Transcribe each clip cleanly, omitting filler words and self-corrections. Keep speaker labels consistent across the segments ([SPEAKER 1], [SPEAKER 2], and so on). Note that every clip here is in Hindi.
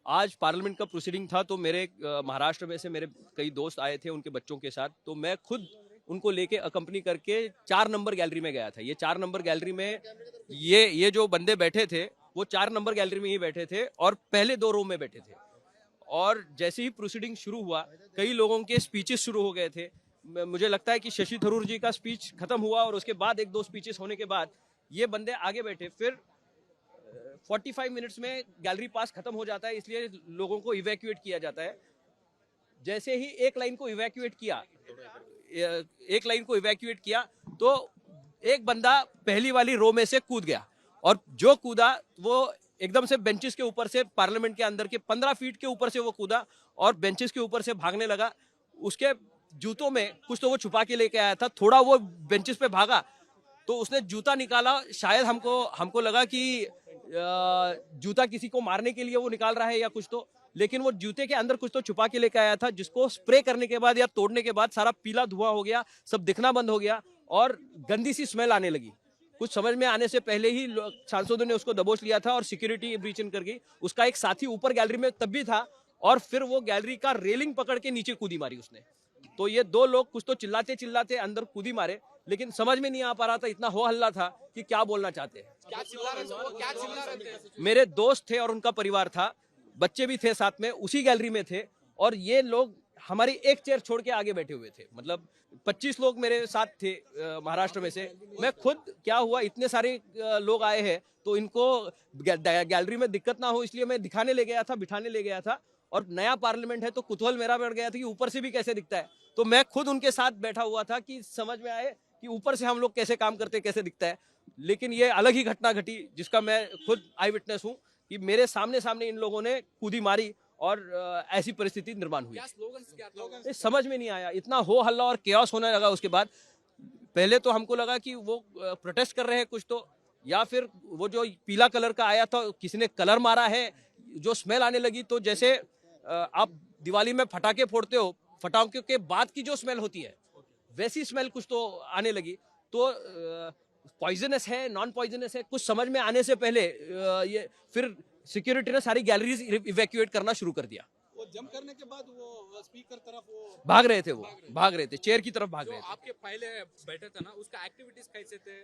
[SPEAKER 1] आज पार्लियामेंट का प्रोसीडिंग था, तो मेरे महाराष्ट्र में से मेरे कई दोस्त आए थे उनके बच्चों के साथ, तो मैं खुद उनको लेके अकम्पनी करके 4 नंबर गैलरी में गया था। ये 4 नंबर गैलरी में ये जो बंदे बैठे थे वो 4 नंबर गैलरी में ही बैठे थे और पहले 2 रो में बैठे थे। और जैसे ही प्रोसीडिंग शुरू हुआ, कई लोगों के स्पीचेस शुरू हो गए थे। मुझे लगता है कि शशि थरूर जी का स्पीच खत्म हुआ और उसके बाद 1-2 स्पीचेस होने के बाद ये बंदे आगे बैठे। फिर 45 मिनट्स में गैलरी पास खत्म हो जाता है, इसलिए लोगों को इवैक्यूएट किया जाता है। जैसे ही एक लाइन को इवैक्यूएट किया तो एक बंदा पहली वाली रो में से कूद गया, और जो कूदा वो एकदम से बेंचेस के ऊपर से, पार्लियामेंट के अंदर के 15 फीट के ऊपर से वो कूदा और बेंचेस के ऊपर से भागने लगा। उसके जूतों में कुछ तो वो छुपा के लेके आया था। थोड़ा वो बेंचेस पे भागा तो उसने जूता निकाला। शायद हमको लगा कि जूता किसी को मारने के लिए वो निकाल रहा है या कुछ तो, लेकिन वो जूते के अंदर कुछ तो छुपा के लेके आया था, जिसको स्प्रे करने के बाद या तोड़ने के बाद सारा पीला धुआं हो गया, सब दिखना बंद हो गया और गंदी सी स्मेल आने लगी। कुछ समझ में आने से पहले ही सांसदों ने उसको दबोच लिया था और सिक्योरिटी ब्रीच इन कर गई। उसका एक साथी ऊपर गैलरी में तब भी था और फिर वो गैलरी का रेलिंग पकड़ के नीचे कूदी मारी उसने। तो ये 2 लोग कुछ तो चिल्लाते चिल्लाते अंदर कूदी मारे, लेकिन समझ में नहीं आ पा रहा था, इतना हो हल्ला था कि क्या बोलना चाहते हैं।
[SPEAKER 2] क्या चिल्ला रहे थे?
[SPEAKER 1] मेरे दोस्त थे और उनका परिवार था, बच्चे भी थे साथ में, उसी गैलरी में थे, और ये लोग हमारी एक चेयर छोड़ के आगे बैठे हुए थे। मतलब 25 लोग मेरे साथ थे महाराष्ट्र में से। मैं खुद, क्या हुआ, इतने सारे लोग आए हैं तो इनको गैलरी में दिक्कत ना हो इसलिए मैं दिखाने ले गया था, बिठाने ले गया था। और नया पार्लियामेंट है तो कुतूहल मेरा बढ़ गया था कि ऊपर से भी कैसे दिखता है, तो मैं खुद उनके साथ बैठा हुआ था कि समझ में आए कि ऊपर से हम लोग कैसे काम करते, कैसे दिखता है। लेकिन ये अलग ही घटना घटी जिसका मैं खुद आई विटनेस हूँ कि मेरे सामने इन लोगों ने कूदी मारी और ऐसी परिस्थिति निर्माण हुई।
[SPEAKER 2] क्या
[SPEAKER 1] समझ में नहीं आया, इतना हो हल्ला और केओस होने लगा। उसके बाद पहले तो हमको लगा कि वो प्रोटेस्ट कर रहे हैं कुछ तो, या फिर वो जो पीला कलर का आया था किसी ने कलर मारा है। जो स्मेल आने लगी, तो जैसे आप दिवाली में फटाके फोड़ते हो, फटाके के बाद की जो स्मेल होती है वैसी स्मेल कुछ तो आने लगी। तो पॉइजनस है, नॉन पॉइजनस है, कुछ समझ में आने से पहले ये फिर सिक्योरिटी ने सारी गैलरीज इवैक्यूएट करना शुरू कर दिया।
[SPEAKER 2] वो जम करने के बाद वो स्पीकर तरफ वो
[SPEAKER 1] भाग रहे थे, चेयर की तरफ भाग रहे थे।
[SPEAKER 2] आपके पहले बैठे थे ना, उसका एक्टिविटीज कैसे थे?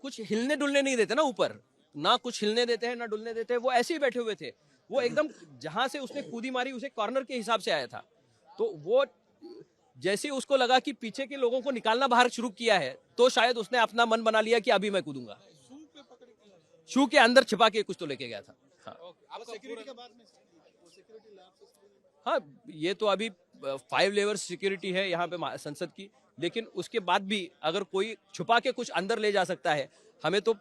[SPEAKER 1] कुछ हिलने डुलने नहीं देते ना ऊपर, ना कुछ हिलने देते हैं ना डुलने देते हैं। वो ऐसे ही बैठे हुए थे। वो एकदम जहां से उसने कूदी मारी उसे कॉर्नर के हिसाब से आया था, तो वो जैसे उसको लगा कि पीछे के लोगों को निकालना बाहर शुरू किया है, तो शायद उसने अपना मन बना लिया कि अभी मैं कूदूंगा। शू के अंदर छिपा के कुछ तो लेके गया था। हाँ, ये तो अभी 5 लेवल सिक्योरिटी है यहाँ पे संसद की, लेकिन उसके बाद भी अगर कोई छुपा के कुछ अंदर ले जा सकता है, हमें तो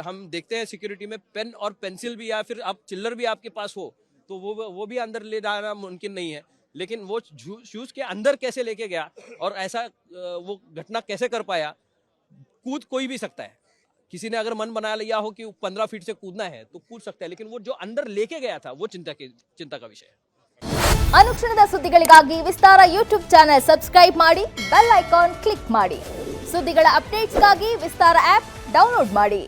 [SPEAKER 1] हम देखते हैं सिक्योरिटी में पेन और पेंसिल भी, या फिर आप चिल्लर भी आपके पास हो तो वो भी अंदर ले जाना मुमकिन नहीं है। लेकिन वो शूज के अंदर कैसे लेके गया और ऐसा वो घटना कैसे कर पाया? कूद कोई भी सकता है, किसी ने अगर मन बना लिया हो कि 15 फीट से कूदना है तो कूद सकता है, लेकिन वो जो अंदर लेके गया था वो चिंता का विषय है।
[SPEAKER 3] ಅನುಕ್ಷಣದ ಸುದ್ದಿಗಳಿಗಾಗಿ ವಿಸ್ತಾರ ಯೂಟ್ಯೂಬ್ ಚಾನೆಲ್ ಸಬ್ಸ್ಕ್ರೈಬ್ ಮಾಡಿ, ಬೆಲ್ ಐಕಾನ್ ಕ್ಲಿಕ್ ಮಾಡಿ. ಸುದ್ದಿಗಳ ಅಪ್ಡೇಟ್ಸ್ಗಾಗಿ ವಿಸ್ತಾರ ಆಪ್ ಡೌನ್ಲೋಡ್ ಮಾಡಿ.